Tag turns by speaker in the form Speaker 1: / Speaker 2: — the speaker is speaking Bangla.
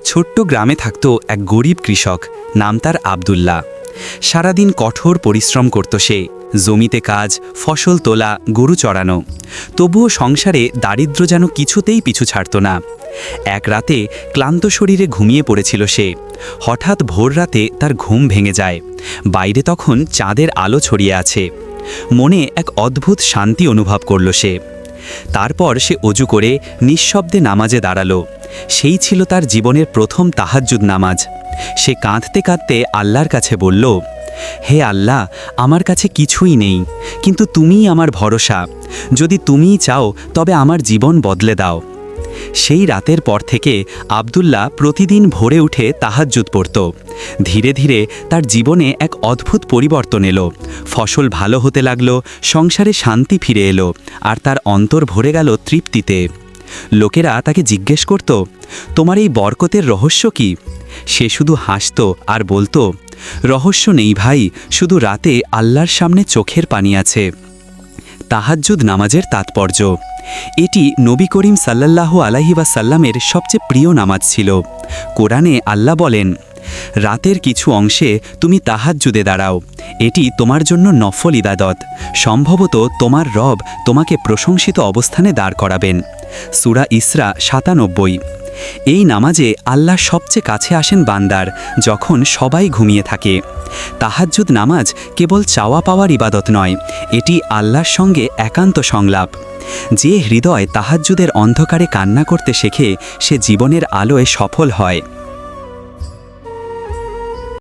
Speaker 1: ছোট্ট গ্রামে থাকত এক গরিব কৃষক, নাম তার আব্দুল্লাহ। সারাদিন কঠোর পরিশ্রম করত সে, জমিতে কাজ, ফসল তোলা, গরু চড়ানো। তবুও সংসারে দারিদ্র্য যেন কিছুতেই পিছু ছাড়ত না। এক রাতে ক্লান্ত শরীরে ঘুমিয়ে পড়েছিল সে। হঠাৎ ভোর রাতে তার ঘুম ভেঙে যায়। বাইরে তখন চাঁদের আলো ছড়িয়ে আছে। মনে এক অদ্ভুত শান্তি অনুভব করল সে। তারপর সে অজু করে নিঃশব্দে নামাজে দাঁড়ালো। সেই ছিল তার জীবনের প্রথম তাহাজ্জুদ নামাজ। সে কাঁদতে কাঁদতে আল্লাহর কাছে বলল, হে আল্লাহ, আমার কাছে কিছুই নেই, কিন্তু তুমিই আমার ভরসা। যদি তুমিই চাও তবে আমার জীবন বদলে দাও। সেই রাতের পর থেকে আব্দুল্লাহ প্রতিদিন ভোরে উঠে তাহাজ্জুদ পড়ত। ধীরে ধীরে তার জীবনে এক অদ্ভুত পরিবর্তন এলো। ফসল ভালো হতে লাগলো, সংসারে শান্তি ফিরে এলো, আর তার অন্তর ভরে গেল তৃপ্তিতে। লোকেরা তাকে জিজ্ঞেস করত, তোমার এই বরকতের রহস্য কি? সে শুধু হাসত আর বলতো, রহস্য নেই ভাই, শুধু রাতে আল্লাহর সামনে চোখের পানি আছে। তাহাজ্জুদ নামাজের তাৎপর্য। এটি নবী করিম সাল্লাল্লাহু আলাইহি ওয়াসাল্লামের সবচেয়ে প্রিয় নামাজ ছিল। কোরআনে আল্লাহ বলেন, রাতের কিছু অংশে তুমি তাহাজ্জুদে দাঁড়াও, এটি তোমার জন্য নফল ইবাদত। সম্ভবত তোমার রব তোমাকে প্রশংসিত অবস্থানে দাঁড় করাবেন। সূরা ইসরা ৯৭। এই নামাজে আল্লাহ সবচেয়ে কাছে আসেন বান্দার, যখন সবাই ঘুমিয়ে থাকে। তাহাজ্জুদ নামাজ কেবল চাওয়া পাওয়ার ইবাদত নয়, এটি আল্লাহর সঙ্গে একান্ত সংলাপ। যে হৃদয় তাহাজ্জুদের অন্ধকারে কান্না করতে শেখে, সে জীবনের আলোয় সফল হয়।